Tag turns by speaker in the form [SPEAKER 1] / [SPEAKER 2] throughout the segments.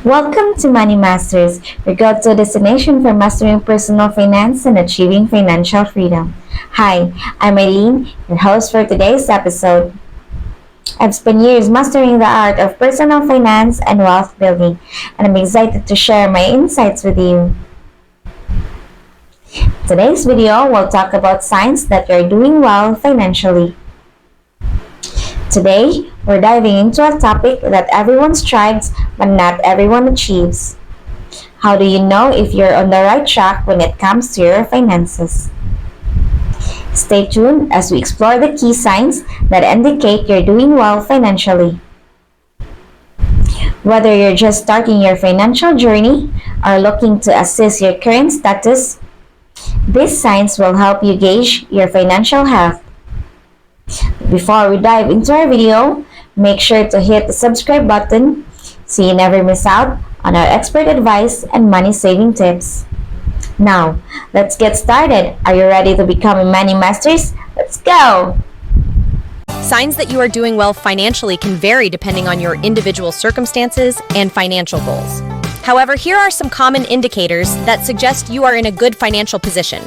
[SPEAKER 1] Welcome to Money Masters, your go-to destination for mastering personal finance and achieving financial freedom. Hi, I'm Eileen, your host for today's episode. I've spent years mastering the art of personal finance and wealth building, and I'm excited to share my insights with you. Today's video will talk about signs that you're doing well financially. Today, we're diving into a topic that everyone strives but not everyone achieves. How do you know if you're on the right track when it comes to your finances? Stay tuned as we explore the key signs that indicate you're doing well financially. Whether you're just starting your financial journey or looking to assess your current status, these signs will help you gauge your financial health. Before we dive into our video, make sure to hit the subscribe button so you never miss out on our expert advice and money saving tips. Now, let's get started. Are you ready to become a money masters? Let's go!
[SPEAKER 2] Signs that you are doing well financially can vary depending on your individual circumstances and financial goals. However, here are some common indicators that suggest you are in a good financial position.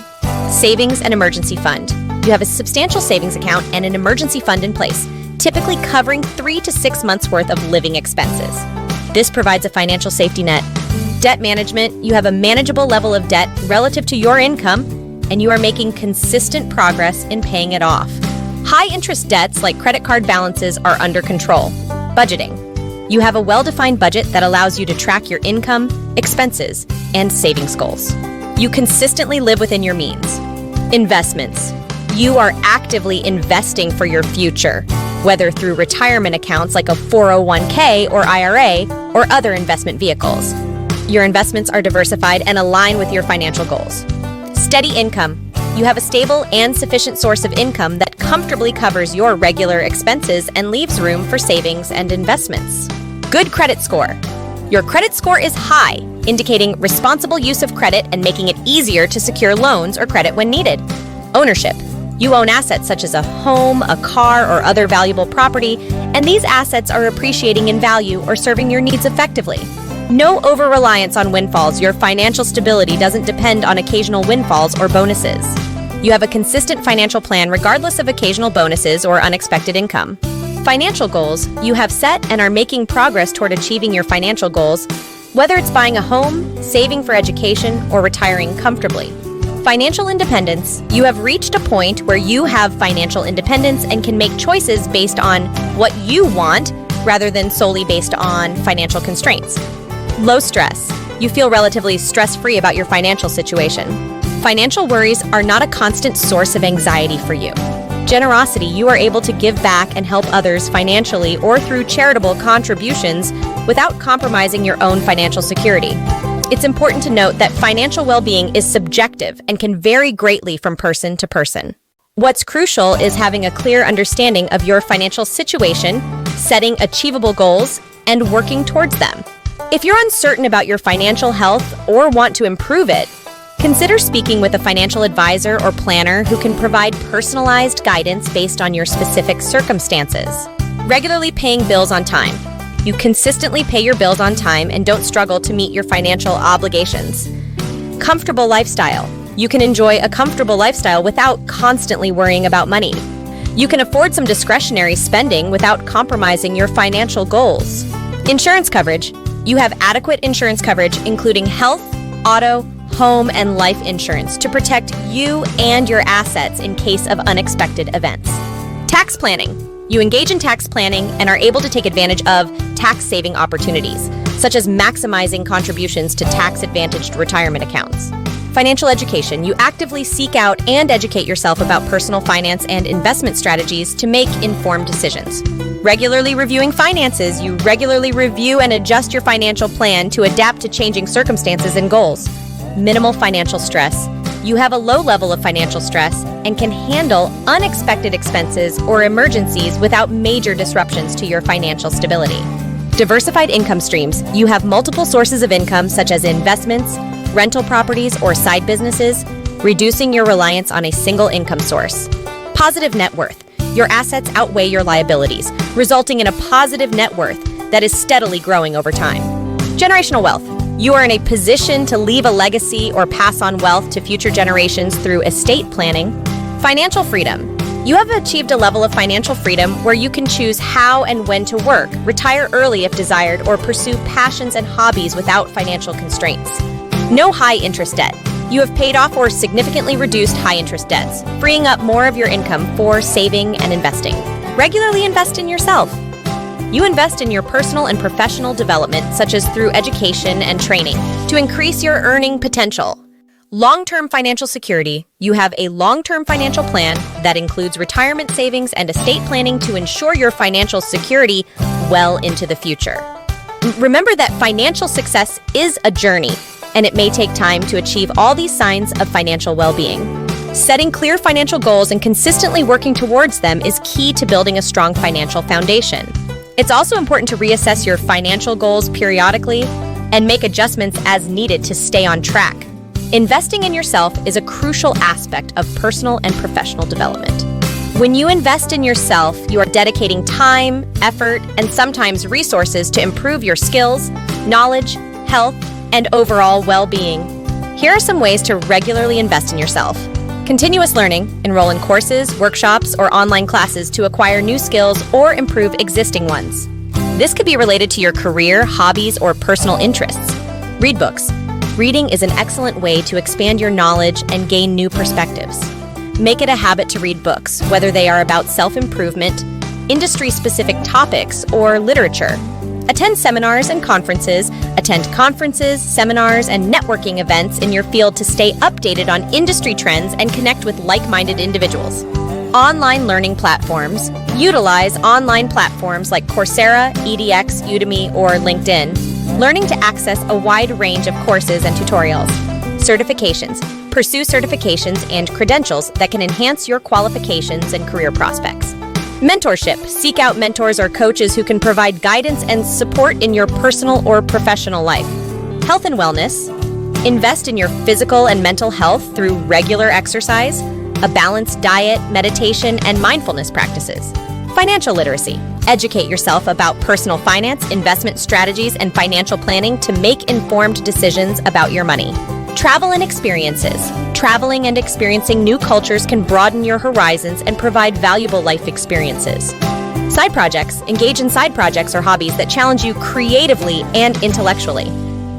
[SPEAKER 2] Savings and emergency fund. You have a substantial savings account and an emergency fund in place, typically covering 3 to 6 months' worth of living expenses. This provides a financial safety net. Debt management. You have a manageable level of debt relative to your income, and you are making consistent progress in paying it off. High-interest debts like credit card balances are under control. Budgeting. You have a well-defined budget that allows you to track your income, expenses, and savings goals. You consistently live within your means. Investments. You are actively investing for your future, whether through retirement accounts like a 401k or IRA or other investment vehicles. Your investments are diversified and align with your financial goals. Steady income. You have a stable and sufficient source of income that comfortably covers your regular expenses and leaves room for savings and investments. Good credit score. Your credit score is high, indicating responsible use of credit and making it easier to secure loans or credit when needed. Ownership. You own assets such as a home, a car, or other valuable property, and these assets are appreciating in value or serving your needs effectively. No over-reliance on windfalls. Your financial stability doesn't depend on occasional windfalls or bonuses. You have a consistent financial plan regardless of occasional bonuses or unexpected income. Financial goals. You have set and are making progress toward achieving your financial goals, whether it's buying a home, saving for education, or retiring comfortably. Financial independence. You have reached a point where you have financial independence and can make choices based on what you want rather than solely based on financial constraints. Low stress. You feel relatively stress-free about your financial situation. Financial worries are not a constant source of anxiety for you. Generosity. You are able to give back and help others financially or through charitable contributions without compromising your own financial security. It's important to note that financial well-being is subjective and can vary greatly from person to person. What's crucial is having a clear understanding of your financial situation, setting achievable goals, and working towards them. If you're uncertain about your financial health or want to improve it, consider speaking with a financial advisor or planner who can provide personalized guidance based on your specific circumstances. Regularly paying bills on time. You consistently pay your bills on time and don't struggle to meet your financial obligations. Comfortable lifestyle. You can enjoy a comfortable lifestyle without constantly worrying about money. You can afford some discretionary spending without compromising your financial goals. Insurance coverage. You have adequate insurance coverage, including health, auto, home, and life insurance to protect you and your assets in case of unexpected events. Tax planning. You engage in tax planning and are able to take advantage of tax-saving opportunities, such as maximizing contributions to tax-advantaged retirement accounts. Financial education. You actively seek out and educate yourself about personal finance and investment strategies to make informed decisions. Regularly reviewing finances. You regularly review and adjust your financial plan to adapt to changing circumstances and goals. Minimal financial stress. You have a low level of financial stress and can handle unexpected expenses or emergencies without major disruptions to your financial stability. Diversified income streams. You have multiple sources of income such as investments, rental properties, or side businesses, reducing your reliance on a single income source. Positive net worth. Your assets outweigh your liabilities, resulting in a positive net worth that is steadily growing over time. Generational wealth. You are in a position to leave a legacy or pass on wealth to future generations through estate planning. Financial freedom. You have achieved a level of financial freedom where you can choose how and when to work, retire early if desired, or pursue passions and hobbies without financial constraints. No high-interest debt. You have paid off or significantly reduced high-interest debts, freeing up more of your income for saving and investing. Regularly invest in yourself. You invest in your personal and professional development, such as through education and training, to increase your earning potential. Long-term financial security. You have a long-term financial plan that includes retirement savings and estate planning to ensure your financial security well into the future. Remember that financial success is a journey, and it may take time to achieve all these signs of financial well-being. Setting clear financial goals and consistently working towards them is key to building a strong financial foundation. It's also important to reassess your financial goals periodically and make adjustments as needed to stay on track. Investing in yourself is a crucial aspect of personal and professional development. When you invest in yourself, you are dedicating time, effort, and sometimes resources to improve your skills, knowledge, health, and overall well-being. Here are some ways to regularly invest in yourself. Continuous learning. Enroll in courses, workshops, or online classes to acquire new skills or improve existing ones. This could be related to your career, hobbies, or personal interests. Read books. Reading is an excellent way to expand your knowledge and gain new perspectives. Make it a habit to read books, whether they are about self-improvement, industry-specific topics, or literature. Attend seminars and conferences. Attend conferences, seminars, and networking events in your field to stay updated on industry trends and connect with like-minded individuals. Online learning platforms. Utilize online platforms like Coursera, edX, Udemy, or LinkedIn, learning to access a wide range of courses and tutorials. Certifications. Pursue certifications and credentials that can enhance your qualifications and career prospects. Mentorship. Seek out mentors or coaches who can provide guidance and support in your personal or professional life. Health and wellness. Invest in your physical and mental health through regular exercise, a balanced diet, meditation, and mindfulness practices. Financial literacy. Educate yourself about personal finance, investment strategies, and financial planning to make informed decisions about your money. Travel and experiences. Traveling and experiencing new cultures can broaden your horizons and provide valuable life experiences. Side projects. Engage in side projects or hobbies that challenge you creatively and intellectually.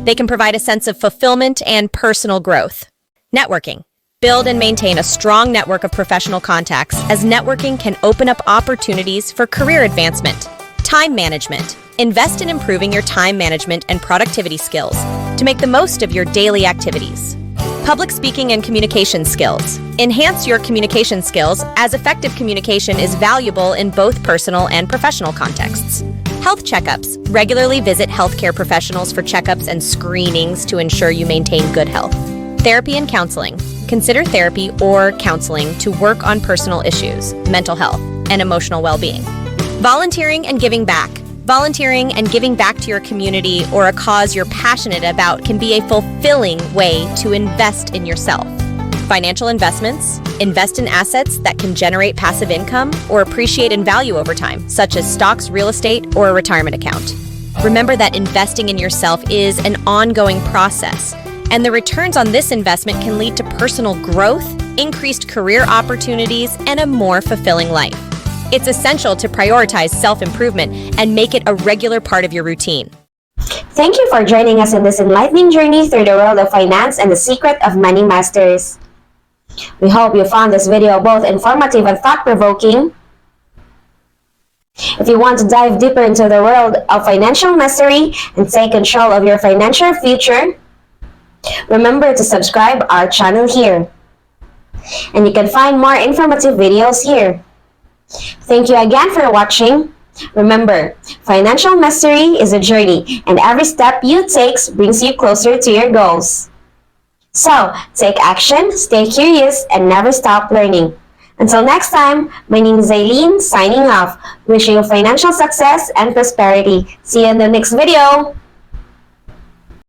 [SPEAKER 2] They can provide a sense of fulfillment and personal growth. Networking. Build and maintain a strong network of professional contacts, as networking can open up opportunities for career advancement. Time management. Invest in improving your time management and productivity skills to make the most of your daily activities. Public speaking and communication skills. Enhance your communication skills, as effective communication is valuable in both personal and professional contexts. Health checkups. Regularly visit healthcare professionals for checkups and screenings to ensure you maintain good health. Therapy and counseling. Consider therapy or counseling to work on personal issues, mental health, and emotional well-being. Volunteering and giving back. Volunteering and giving back to your community or a cause you're passionate about can be a fulfilling way to invest in yourself. Financial investments. Invest in assets that can generate passive income or appreciate in value over time, such as stocks, real estate, or a retirement account. Remember that investing in yourself is an ongoing process, and the returns on this investment can lead to personal growth, increased career opportunities, and a more fulfilling life. It's essential to prioritize self-improvement and make it a regular part of your routine.
[SPEAKER 1] Thank you for joining us in this enlightening journey through the world of finance and the secret of money masters. We hope you found this video both informative and thought-provoking. If you want to dive deeper into the world of financial mastery and take control of your financial future, remember to subscribe our channel here. And you can find more informative videos here. Thank you again for watching. Remember, financial mastery is a journey, and every step you take brings you closer to your goals. So, take action, stay curious, and never stop learning. Until next time, my name is Aileen, signing off, wishing you financial success and prosperity. See you in the next video.